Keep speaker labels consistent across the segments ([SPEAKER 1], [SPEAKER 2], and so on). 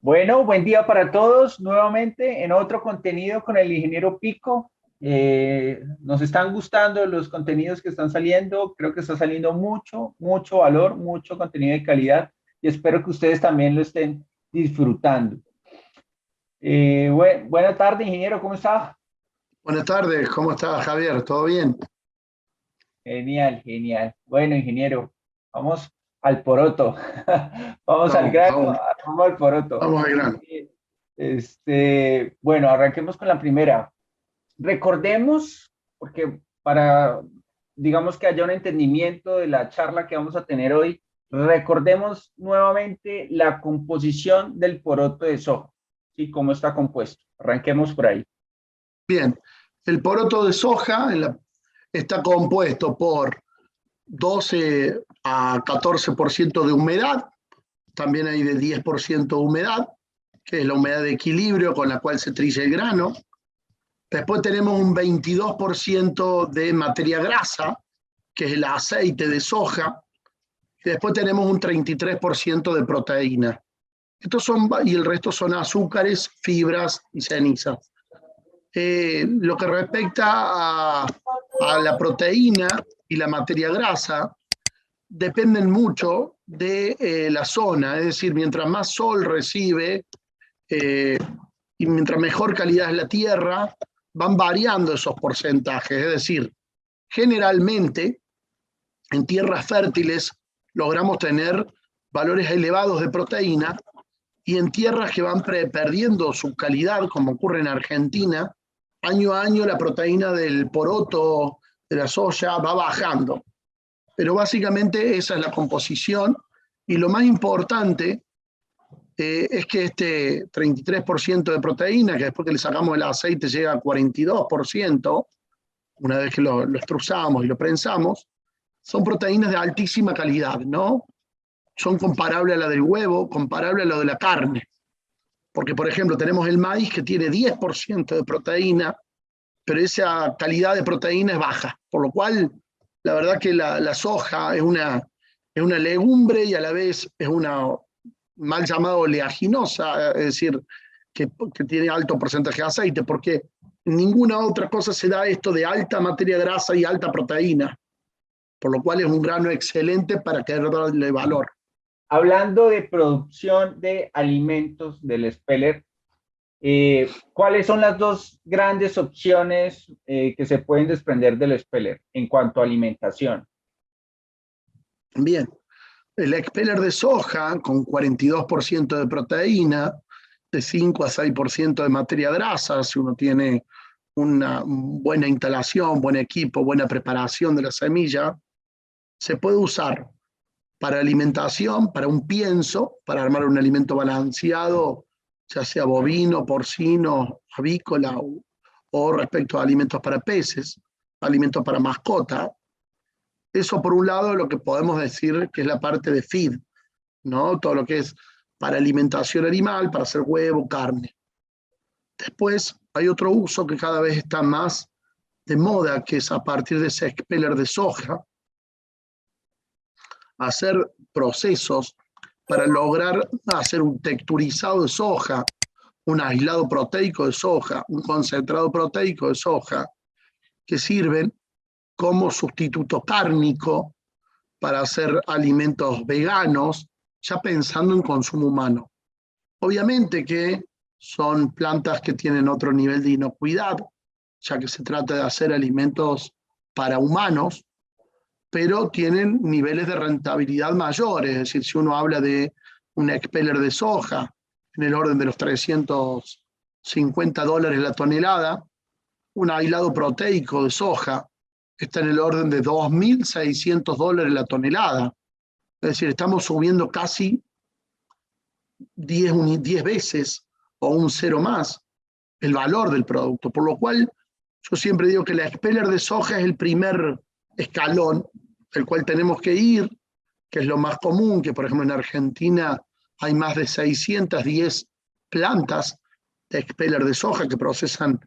[SPEAKER 1] Bueno, buen día para todos. Nuevamente en otro contenido con el ingeniero Pico. Nos están gustando los contenidos que están saliendo. Creo que está saliendo mucho valor, mucho contenido de calidad y espero que ustedes también lo estén disfrutando. Buena tarde, ingeniero. ¿Cómo está?
[SPEAKER 2] Buenas tardes, ¿cómo estás, Javier? ¿Todo bien?
[SPEAKER 1] Genial, genial. Bueno, ingeniero, vamos al poroto. Vamos al
[SPEAKER 2] Vamos,
[SPEAKER 1] grano,
[SPEAKER 2] vamos,
[SPEAKER 1] vamos al poroto.
[SPEAKER 2] vamos al grano.
[SPEAKER 1] Bueno, arranquemos con la primera. Recordemos, porque para, digamos que haya un entendimiento de la charla que vamos a tener hoy, recordemos nuevamente la composición del poroto de soja, ¿sí? ¿Cómo está compuesto? Arranquemos por ahí.
[SPEAKER 2] Bien, el poroto de soja está compuesto por 12 a 14% de humedad, también hay de 10% de humedad, que es la humedad de equilibrio con la cual se trilla el grano. Después tenemos un 22% de materia grasa, que es el aceite de soja, y después tenemos un 33% de proteína. Y el resto son azúcares, fibras y cenizas. Lo que respecta a la proteína y la materia grasa, dependen mucho de la zona, es decir, mientras más sol recibe eh, y mientras mejor calidad es la tierra, van variando esos porcentajes, es decir, generalmente en tierras fértiles logramos tener valores elevados de proteína y en tierras que van perdiendo su calidad, como ocurre en Argentina, año a año la proteína del poroto, de la soya, va bajando. Pero básicamente esa es la composición y lo más importante es que este 33% de proteína, que después que le sacamos el aceite llega a 42%, una vez que lo extrusamos y lo prensamos, son proteínas de altísima calidad, ¿no? Son comparables a la del huevo, comparables a la de la carne. Porque, por ejemplo, tenemos el maíz que tiene 10% de proteína, pero esa calidad de proteína es baja. Por lo cual, la verdad que la soja es una legumbre y a la vez es una mal llamada oleaginosa, es decir, que tiene alto porcentaje de aceite, porque en ninguna otra cosa se da esto de alta materia grasa y alta proteína, por lo cual es un grano excelente para querer darle valor.
[SPEAKER 1] Hablando de producción de alimentos del Speller, ¿cuáles son las dos grandes opciones que se pueden desprender del Speller en cuanto a alimentación?
[SPEAKER 2] Bien, el expeller de soja con 42% de proteína, de 5 a 6% de materia grasa, si uno tiene una buena instalación, buen equipo, buena preparación de la semilla, se puede usar para alimentación, para un pienso, para armar un alimento balanceado, ya sea bovino, porcino, avícola o respecto a alimentos para peces, alimentos para mascota. Eso por un lado lo que podemos decir que es la parte de feed, ¿no? Todo lo que es para alimentación animal, para hacer huevo, carne. Después hay otro uso que cada vez está más de moda, que es a partir de ese expeller de soja, hacer procesos para lograr hacer un texturizado de soja, un aislado proteico de soja, un concentrado proteico de soja, que sirven como sustituto cárnico para hacer alimentos veganos, ya pensando en consumo humano. Obviamente que son plantas que tienen otro nivel de inocuidad, ya que se trata de hacer alimentos para humanos, pero tienen niveles de rentabilidad mayores. Es decir, si uno habla de un expeller de soja en el orden de los $350 la tonelada, un aislado proteico de soja está en el orden de $2.600 la tonelada. Es decir, estamos subiendo casi 10 veces o un cero más el valor del producto. Por lo cual, yo siempre digo que la expeller de soja es el primer escalón el cual tenemos que ir, que es lo más común, que por ejemplo en Argentina hay más de 610 plantas de expeller de soja que procesan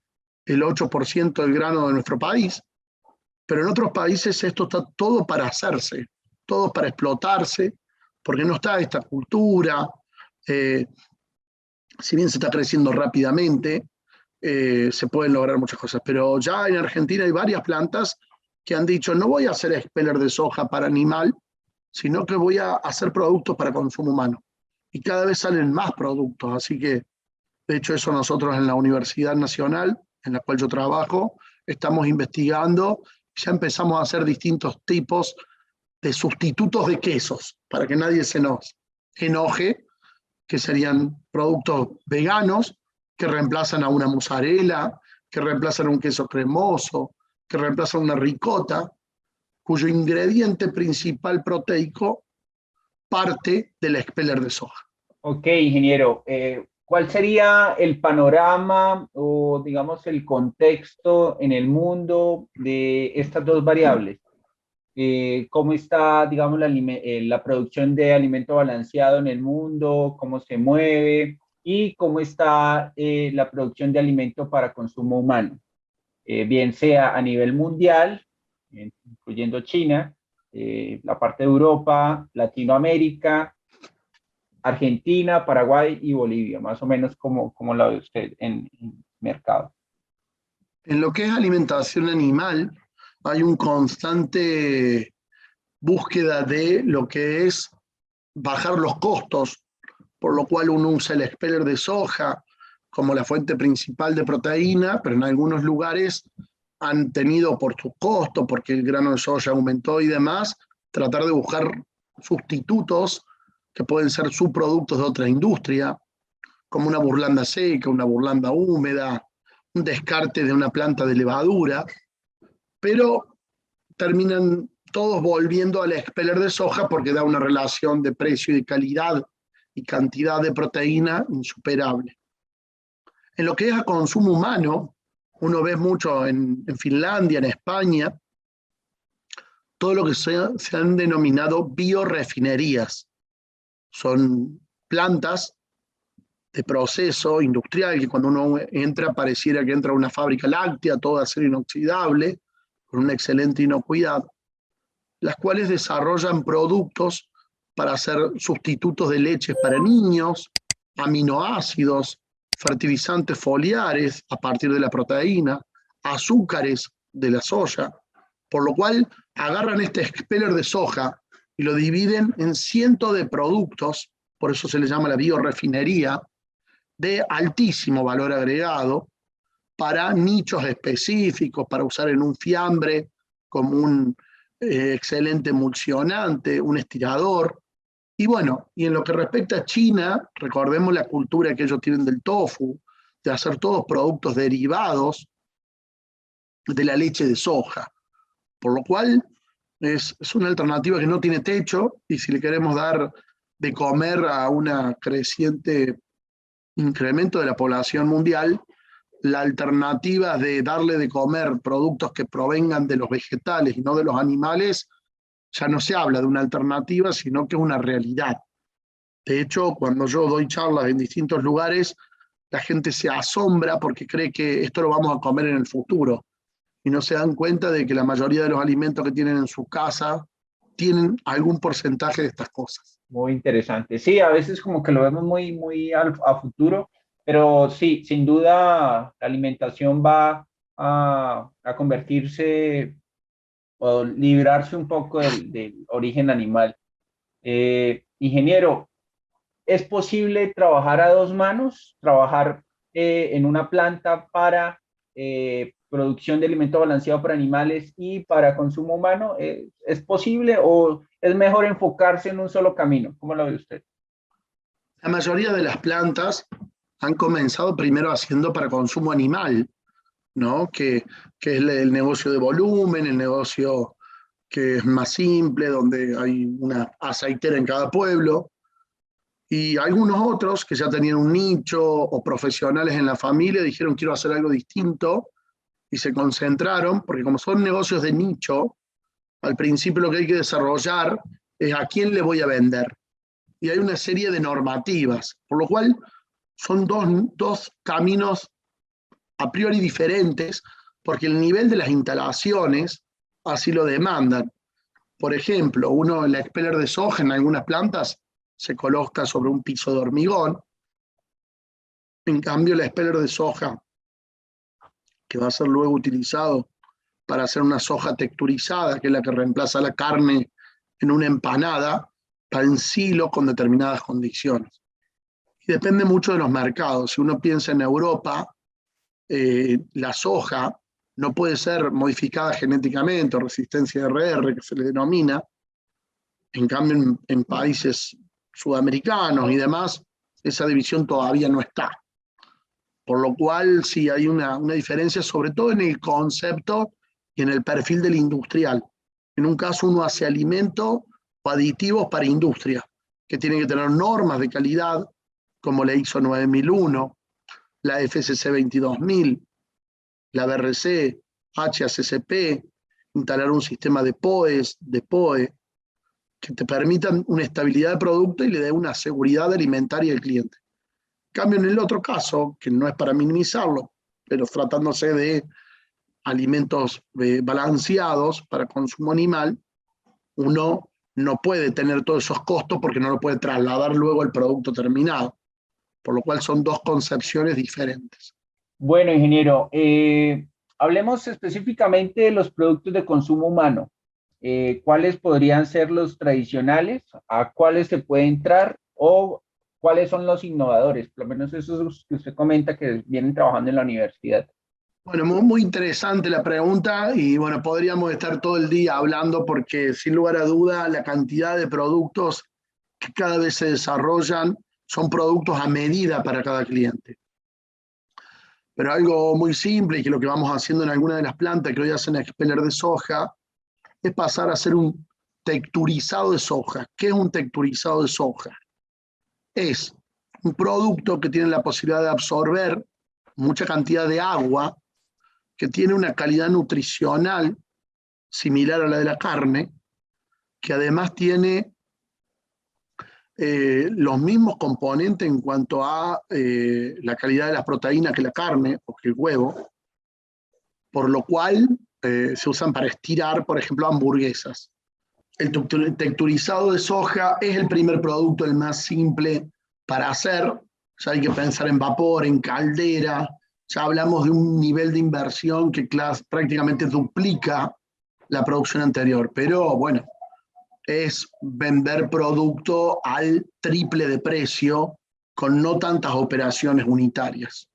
[SPEAKER 2] el 8% del grano de nuestro país, pero en otros países esto está todo para hacerse, todo para explotarse, porque no está esta cultura, eh, si bien se está creciendo rápidamente, se pueden lograr muchas cosas. Pero ya en Argentina hay varias plantas que han dicho, no voy a hacer expeller de soja para animal, sino que voy a hacer productos para consumo humano. Y cada vez salen más productos, así que, de hecho, eso nosotros en la Universidad Nacional, en la cual yo trabajo, estamos investigando, ya empezamos a hacer distintos tipos de sustitutos de quesos, para que nadie se nos enoje, que serían productos veganos que reemplazan a una mozzarella, que reemplazan a un queso cremoso, que reemplazan a una ricota, cuyo ingrediente principal proteico parte del expeller de soja.
[SPEAKER 1] Ok, ingeniero, ¿cuál sería el panorama o, digamos, el contexto en el mundo de estas dos variables? ¿Cómo está, digamos, la producción de alimento balanceado en el mundo? ¿Cómo se mueve? ¿Y cómo está la producción de alimento para consumo humano? Bien sea a nivel mundial, incluyendo China, la parte de Europa, Latinoamérica, Argentina, Paraguay y Bolivia, más o menos como la ve usted en mercado.
[SPEAKER 2] En lo que es alimentación animal, hay un constante búsqueda de lo que es bajar los costos, por lo cual uno usa el expeller de soja como la fuente principal de proteína, pero en algunos lugares han tenido por su costo, porque el grano de soya aumentó y demás, tratar de buscar sustitutos que pueden ser subproductos de otra industria, como una burlanda seca, una burlanda húmeda, un descarte de una planta de levadura, pero terminan todos volviendo al expeller de soja porque da una relación de precio y de calidad y cantidad de proteína insuperable. En lo que es a consumo humano, uno ve mucho en Finlandia, en España, todo lo que se han denominado biorefinerías. Son plantas de proceso industrial que cuando uno entra pareciera que entra a una fábrica láctea, todo de acero inoxidable, con una excelente inocuidad, las cuales desarrollan productos para hacer sustitutos de leches para niños, aminoácidos, fertilizantes foliares a partir de la proteína, azúcares de la soya, por lo cual agarran este expeller de soja y lo dividen en cientos de productos, por eso se le llama la biorefinería, de altísimo valor agregado para nichos específicos, para usar en un fiambre como un excelente emulsionante, un estirador. Y bueno, y en lo que respecta a China, recordemos la cultura que ellos tienen del tofu, de hacer todos productos derivados de la leche de soja, por lo cual es una alternativa que no tiene techo y si le queremos dar de comer a una creciente incremento de la población mundial, la alternativa de darle de comer productos que provengan de los vegetales y no de los animales, ya no se habla de una alternativa, sino que es una realidad. De hecho, cuando yo doy charlas en distintos lugares, la gente se asombra porque cree que esto lo vamos a comer en el futuro y no se dan cuenta de que la mayoría de los alimentos que tienen en su casa tienen algún porcentaje de estas cosas.
[SPEAKER 1] Muy interesante. Sí, a veces como que lo vemos muy a futuro, pero sí, sin duda la alimentación va a convertirse o librarse un poco del origen animal. Ingeniero, ¿es posible trabajar a dos manos? ¿Trabajar en una planta para producción de alimento balanceado para animales y para consumo humano? ¿Es posible o es mejor enfocarse en un solo camino? ¿Cómo lo ve usted?
[SPEAKER 2] La mayoría de las plantas han comenzado primero haciendo para consumo animal, ¿no? Que es el negocio de volumen, el negocio que es más simple, donde hay una aceitera en cada pueblo, y algunos otros que ya tenían un nicho o profesionales en la familia dijeron quiero hacer algo distinto y se concentraron, porque como son negocios de nicho, al principio lo que hay que desarrollar es a quién le voy a vender. Y hay una serie de normativas, por lo cual son dos caminos a priori diferentes, porque el nivel de las instalaciones así lo demandan. Por ejemplo, uno en la expeller de soja en algunas plantas se coloca sobre un piso de hormigón En cambio, el speller de soja, que va a ser luego utilizado para hacer una soja texturizada, que es la que reemplaza la carne en una empanada, está en silo con determinadas condiciones. Y depende mucho de los mercados. Si uno piensa en Europa, la soja no puede ser modificada genéticamente, o resistencia RR, que se le denomina. En cambio, en países sudamericanos y demás, esa división todavía no está. Por lo cual, sí hay una diferencia, sobre todo en el concepto y en el perfil del industrial. En un caso, uno hace alimento o aditivos para industria, que tienen que tener normas de calidad, como la ISO 9001, la FSC 22000, la BRC, HACCP, instalar un sistema de POEs, de POE, que te permitan una estabilidad de producto y le dé una seguridad alimentaria al cliente. En cambio, en el otro caso, que no es para minimizarlo, pero tratándose de alimentos balanceados para consumo animal, uno no puede tener todos esos costos porque no lo puede trasladar luego al producto terminado, por lo cual son dos concepciones diferentes.
[SPEAKER 1] Bueno, ingeniero, hablemos específicamente de los productos de consumo humano. ¿Cuáles podrían ser los tradicionales? ¿A cuáles se puede entrar? ¿O cuáles son los innovadores? Por lo menos esos que usted comenta que vienen trabajando en la universidad.
[SPEAKER 2] Bueno, muy interesante la pregunta y bueno, podríamos estar todo el día hablando porque sin lugar a duda la cantidad de productos que cada vez se desarrollan son productos a medida para cada cliente. Pero algo muy simple y que lo que vamos haciendo en alguna de las plantas que hoy hacen expeller de soja es pasar a hacer un texturizado de soja. ¿Qué es un texturizado de soja? Es un producto que tiene la posibilidad de absorber mucha cantidad de agua, que tiene una calidad nutricional similar a la de la carne, que además tiene los mismos componentes en cuanto a la calidad de las proteínas que la carne o que el huevo, por lo cual se usan para estirar, por ejemplo, hamburguesas. El texturizado de soja es el primer producto, el más simple para hacer. Ya hay que pensar en vapor, en caldera. Ya hablamos de un nivel de inversión que prácticamente duplica la producción anterior. Pero bueno, es vender producto al triple de precio con no tantas operaciones unitarias.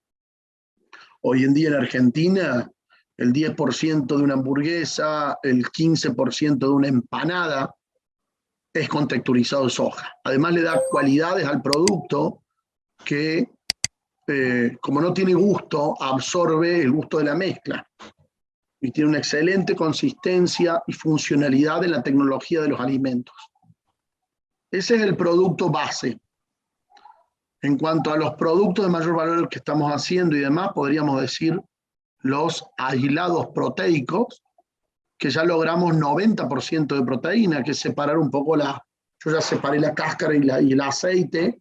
[SPEAKER 2] Hoy en día en Argentina, el 10% de una hamburguesa, el 15% de una empanada es con texturizado de soja. Además le da cualidades al producto que, como no tiene gusto, absorbe el gusto de la mezcla. Y tiene una excelente consistencia y funcionalidad en la tecnología de los alimentos. Ese es el producto base. En cuanto a los productos de mayor valor que estamos haciendo y demás, podríamos decir los aislados proteicos, que ya logramos 90% de proteína, que es separar un poco yo ya separé la cáscara y el aceite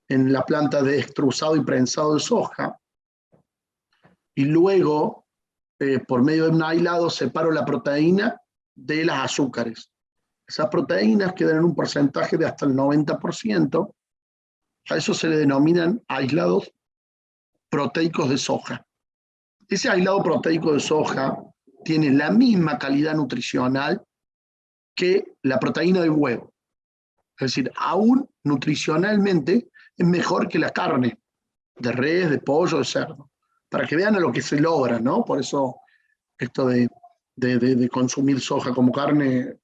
[SPEAKER 2] en la planta de extrusado y prensado de soja, y luego, por medio de un aislado, separo la proteína de las azúcares. Esas proteínas quedan en un porcentaje de hasta el 90%, a eso se le denominan aislados proteicos de soja. Ese aislado proteico de soja tiene la misma calidad nutricional que la proteína del huevo. Es decir, aún nutricionalmente es mejor que la carne de res, de pollo, de cerdo. Para que vean a lo que se logra, ¿no? Por eso esto de consumir soja como carne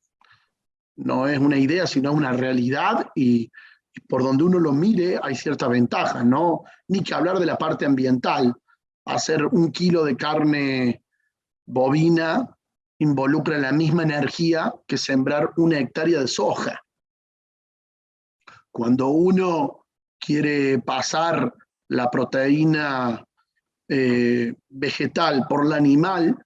[SPEAKER 2] no es una idea, sino una realidad y por donde uno lo mire hay ciertas ventajas, ¿no? Ni que hablar de la parte ambiental. Hacer 1 kilo de carne bovina involucra la misma energía que sembrar 1 hectárea de soja. Cuando uno quiere pasar la proteína vegetal por la animal,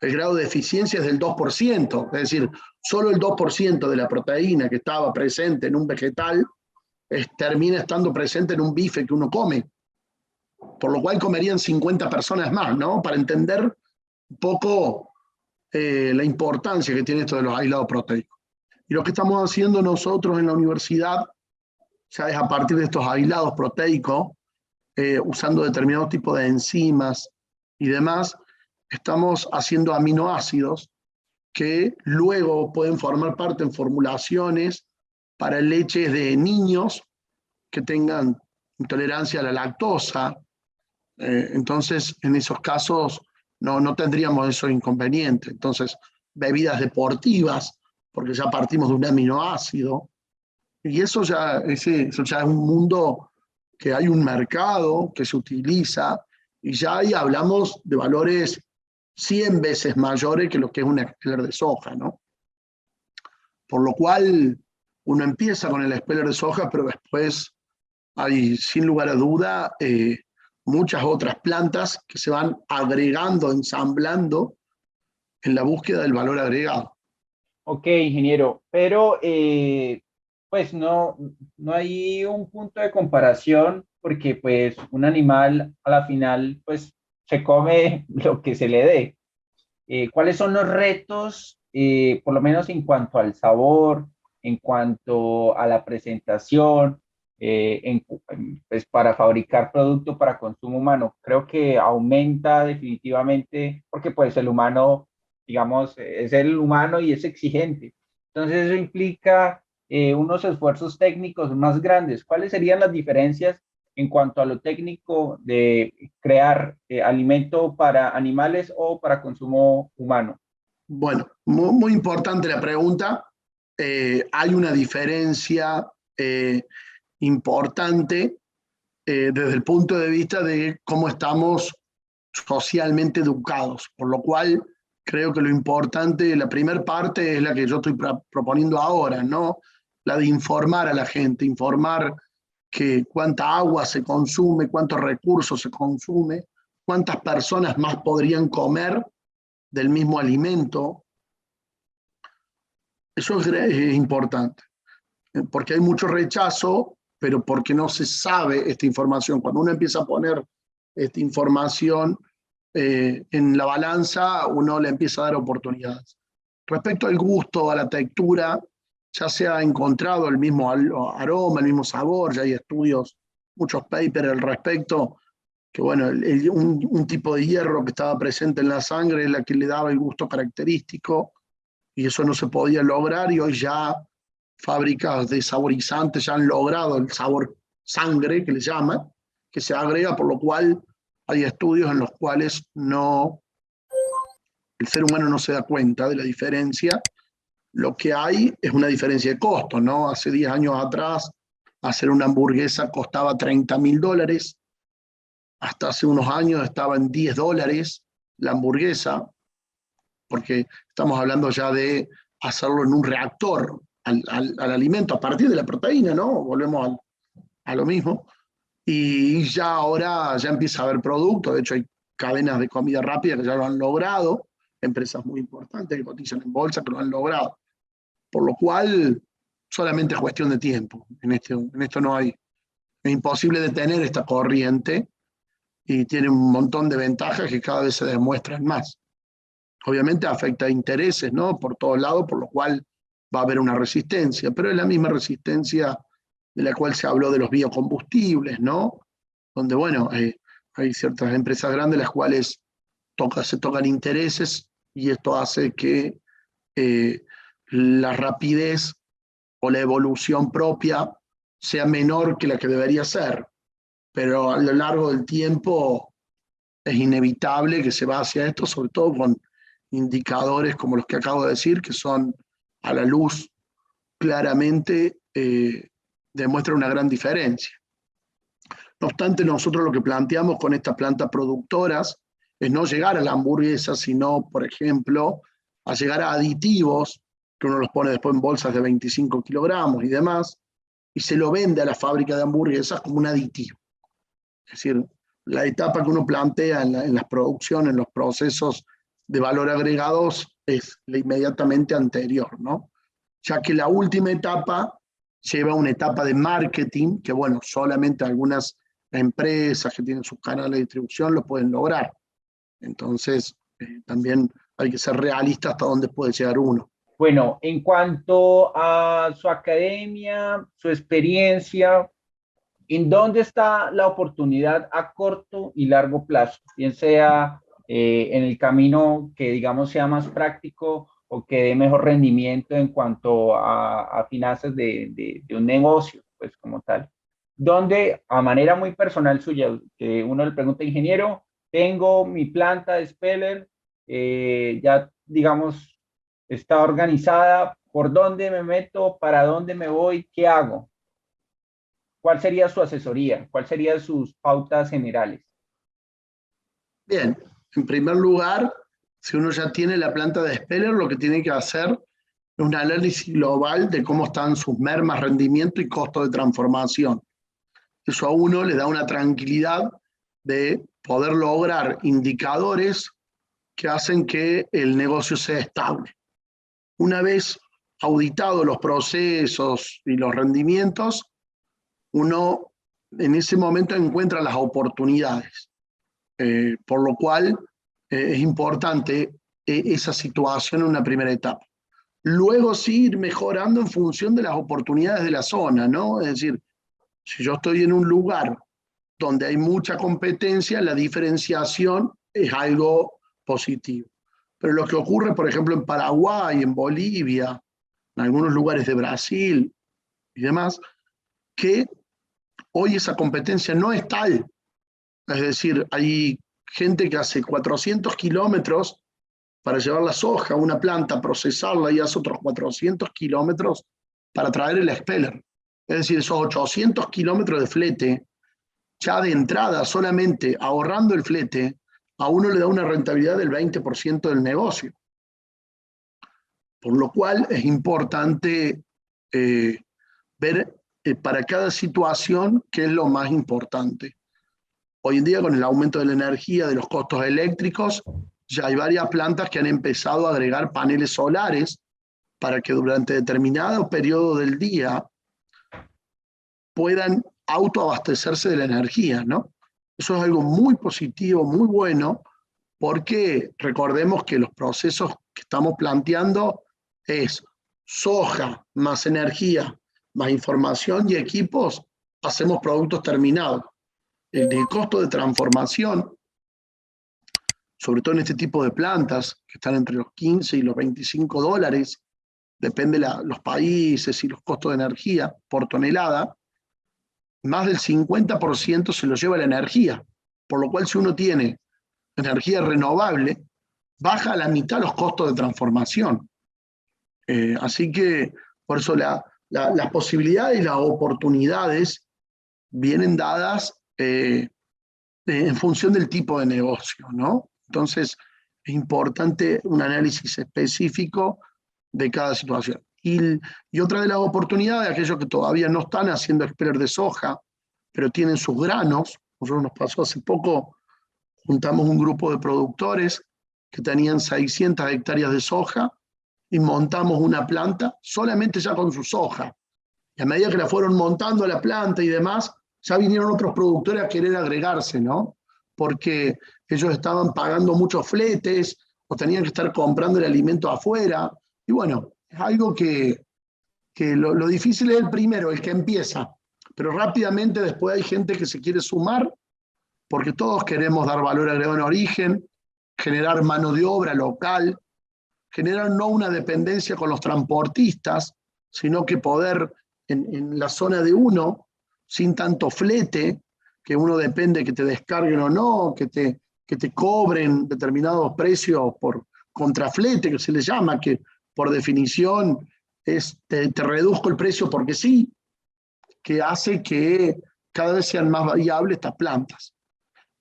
[SPEAKER 2] el grado de eficiencia es del 2%, es decir, solo el 2% de la proteína que estaba presente en un vegetal termina estando presente en un bife que uno come, por lo cual comerían 50 personas más, ¿no? Para entender un poco la importancia que tiene esto de los aislados proteicos. Y lo que estamos haciendo nosotros en la universidad, ya es a partir de estos aislados proteicos, usando determinados tipos de enzimas y demás, estamos haciendo aminoácidos que luego pueden formar parte en formulaciones para leches de niños que tengan intolerancia a la lactosa. Entonces, en esos casos no tendríamos esos inconvenientes. Entonces, bebidas deportivas, porque ya partimos de un aminoácido. Y eso eso ya es un mundo que hay un mercado que se utiliza y ya ahí hablamos de valores 100 veces mayores que lo que es un speller de soja, ¿no? Por lo cual uno empieza con el speller de soja, pero después hay, sin lugar a duda, muchas otras plantas que se van agregando, ensamblando en la búsqueda del valor agregado.
[SPEAKER 1] Ok, ingeniero, pero pues no hay un punto de comparación porque pues un animal a la final pues se come lo que se le dé. ¿Cuáles son los retos, por lo menos en cuanto al sabor, en cuanto a la presentación, pues para fabricar producto para consumo humano? Creo que aumenta definitivamente porque pues el humano, digamos, es el humano y es exigente. Entonces eso implica unos esfuerzos técnicos más grandes. ¿Cuáles serían las diferencias en cuanto a lo técnico de crear alimento para animales o para consumo humano?
[SPEAKER 2] Bueno, muy importante la pregunta. Hay una diferencia importante desde el punto de vista de cómo estamos socialmente educados, por lo cual creo que lo importante, la primera parte es la que yo estoy proponiendo ahora, ¿no? La de informar a la gente, informar que cuánta agua se consume, cuántos recursos se consume, cuántas personas más podrían comer del mismo alimento. Eso es importante, porque hay mucho rechazo, pero porque no se sabe esta información. Cuando uno empieza a poner esta información en la balanza, uno le empieza a dar oportunidades. Respecto al gusto, a la textura, ya se ha encontrado el mismo aroma, el mismo sabor, ya hay estudios, muchos papers al respecto, que bueno, un tipo de hierro que estaba presente en la sangre es la que le daba el gusto característico, y eso no se podía lograr, y hoy ya fábricas de saborizantes ya han logrado el sabor sangre, que le llaman, que se agrega, por lo cual hay estudios en los cuales el ser humano no se da cuenta de la diferencia. Lo que hay es una diferencia de costo, ¿no? Hace 10 años atrás, hacer una hamburguesa costaba $30.000, hasta hace unos años estaba en $10 la hamburguesa, porque estamos hablando ya de hacerlo en un reactor al alimento a partir de la proteína, ¿no? Volvemos a lo mismo. Y ya ahora ya empieza a haber productos, de hecho hay cadenas de comida rápida que ya lo han logrado, empresas muy importantes que cotizan en bolsa que lo han logrado. Por lo cual, solamente es cuestión de tiempo. En esto no hay, es imposible detener esta corriente y tiene un montón de ventajas que cada vez se demuestran más. Obviamente afecta a intereses, ¿no? Por todos lados, por lo cual va a haber una resistencia, pero es la misma resistencia de la cual se habló de los biocombustibles, ¿no? Donde, bueno, hay ciertas empresas grandes las cuales se tocan intereses y esto hace que la rapidez o la evolución propia sea menor que la que debería ser, pero a lo largo del tiempo es inevitable que se va hacia esto, sobre todo con indicadores como los que acabo de decir, que son a la luz claramente demuestran una gran diferencia. No obstante, nosotros lo que planteamos con estas plantas productoras es no llegar a la hamburguesa, sino, por ejemplo, a llegar a aditivos, que uno los pone después en bolsas de 25 kilogramos y demás, y se lo vende a la fábrica de hamburguesas como un aditivo. Es decir, la etapa que uno plantea en las producciones, en los procesos de valor agregados, es la inmediatamente anterior, ¿no? Ya que la última etapa lleva una etapa de marketing, que bueno, solamente algunas empresas que tienen sus canales de distribución lo pueden lograr. Entonces, también hay que ser realista hasta dónde puede llegar uno.
[SPEAKER 1] Bueno, en cuanto a su academia, su experiencia, ¿En dónde está la oportunidad a corto y largo plazo? Bien sea en el camino que, digamos, sea más práctico o que dé mejor rendimiento en cuanto a finanzas de un negocio, pues como tal. Donde, a manera muy personal suya, que uno le pregunta, ingeniero, tengo mi planta de Speller, ya, digamos, está organizada, ¿por dónde me meto? ¿Para dónde me voy? ¿Qué hago? ¿Cuál sería su asesoría? ¿Cuáles serían sus pautas generales?
[SPEAKER 2] Bien, en primer lugar, si uno ya tiene la planta de Speller, lo que tiene que hacer es un análisis global de cómo están sus mermas, rendimiento y costo de transformación. Eso a uno le da una tranquilidad de poder lograr indicadores que hacen que el negocio sea estable. Una vez auditados los procesos y los rendimientos, uno en ese momento encuentra las oportunidades, por lo cual es importante esa situación en una primera etapa. Luego sí ir mejorando en función de las oportunidades de la zona, ¿no? Es decir, si yo estoy en un lugar donde hay mucha competencia, la diferenciación es algo positivo. Pero lo que ocurre, por ejemplo, en Paraguay, en Bolivia, en algunos lugares de Brasil y demás, que hoy esa competencia no es tal. Es decir, hay gente que hace 400 kilómetros para llevar la soja a una planta, procesarla y hace otros 400 kilómetros para traer el expeller. Es decir, esos 800 kilómetros de flete, ya de entrada, solamente ahorrando el flete, a uno le da una rentabilidad del 20% del negocio. Por lo cual es importante ver para cada situación qué es lo más importante. Hoy en día, con el aumento de la energía, de los costos eléctricos, ya hay varias plantas que han empezado a agregar paneles solares para que durante determinado periodo del día puedan autoabastecerse de la energía, ¿no? Eso es algo muy positivo, muy bueno, porque recordemos que los procesos que estamos planteando es soja más energía, más información y equipos, hacemos productos terminados. El costo de transformación, sobre todo en este tipo de plantas, que están entre los 15 y los $25, depende de los países y los costos de energía por tonelada, más del 50% se lo lleva la energía, por lo cual si uno tiene energía renovable, baja a la mitad los costos de transformación. Así que por eso las posibilidades y las oportunidades vienen dadas en función del tipo de negocio, ¿no? Entonces es importante un análisis específico de cada situación. Y otra de las oportunidades, aquellos que todavía no están haciendo expeller de soja, pero tienen sus granos, nosotros nos pasó hace poco, juntamos un grupo de productores que tenían 600 hectáreas de soja y montamos una planta solamente ya con su soja. Y a medida que la fueron montando la planta y demás, ya vinieron otros productores a querer agregarse, ¿no? Porque ellos estaban pagando muchos fletes o tenían que estar comprando el alimento afuera. Y bueno, es algo que lo difícil es el primero, el que empieza. Pero rápidamente después hay gente que se quiere sumar porque todos queremos dar valor agregado en origen, generar mano de obra local, generar no una dependencia con los transportistas, sino que poder en la zona de uno, sin tanto flete, que uno depende que te descarguen o no, que te cobren determinados precios por contraflete, que se le llama, que por definición te reduzco el precio porque sí, que hace que cada vez sean más viables estas plantas.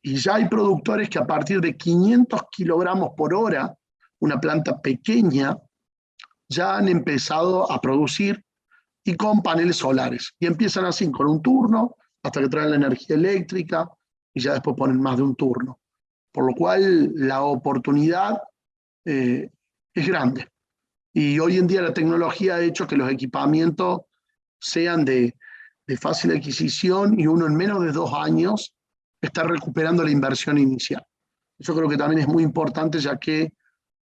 [SPEAKER 2] Y ya hay productores que a partir de 500 kilogramos por hora, una planta pequeña, ya han empezado a producir y con paneles solares. Y empiezan así, con un turno, hasta que traen la energía eléctrica y ya después ponen más de un turno. Por lo cual la oportunidad es grande. Y hoy en día la tecnología ha hecho que los equipamientos sean de fácil adquisición y uno en menos de 2 años está recuperando la inversión inicial. Eso creo que también es muy importante, ya que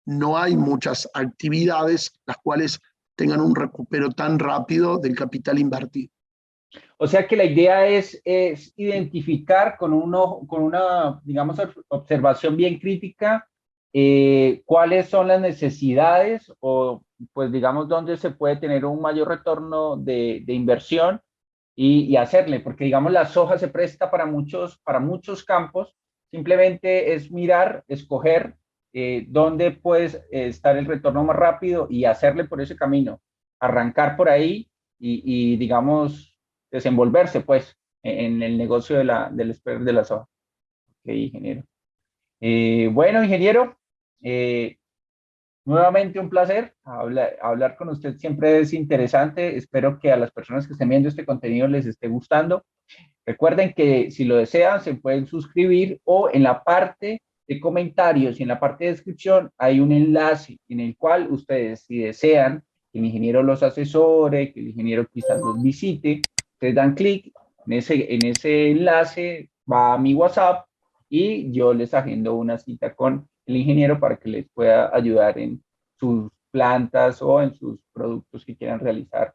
[SPEAKER 2] no hay muchas actividades las cuales tengan un recupero tan rápido del capital invertido.
[SPEAKER 1] O sea que la idea es identificar con una, digamos, observación bien crítica, cuáles son las necesidades o, pues, digamos, dónde se puede tener un mayor retorno de inversión y hacerle, porque, digamos, la soja se presta para muchos campos, simplemente es mirar, escoger dónde puede estar el retorno más rápido y hacerle por ese camino, arrancar por ahí digamos, desenvolverse, pues, en el negocio del spread de la soja. Ok, ingeniero. Bueno, ingeniero, eh, nuevamente un placer. Hablar con usted siempre es interesante. Espero que a las personas que estén viendo este contenido les esté gustando. Recuerden que si lo desean, se pueden suscribir o en la parte de comentarios y en la parte de descripción hay un enlace en el cual ustedes, si desean que el ingeniero los asesore, que el ingeniero quizás los visite, ustedes dan clic en ese enlace, va a mi WhatsApp y yo les agendo una cita con el ingeniero para que les pueda ayudar en sus plantas o en sus productos que quieran realizar,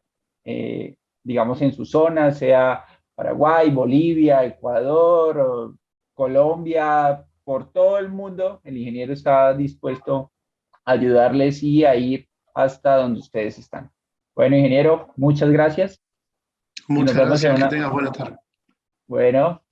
[SPEAKER 1] digamos, en su zona, sea Paraguay, Bolivia, Ecuador, Colombia, por todo el mundo, el ingeniero está dispuesto a ayudarles y a ir hasta donde ustedes están. Bueno, ingeniero, muchas gracias y nos
[SPEAKER 2] Muchas
[SPEAKER 1] vemos en
[SPEAKER 2] gracias, que
[SPEAKER 1] una,
[SPEAKER 2] tengas buena tarde.
[SPEAKER 1] bueno,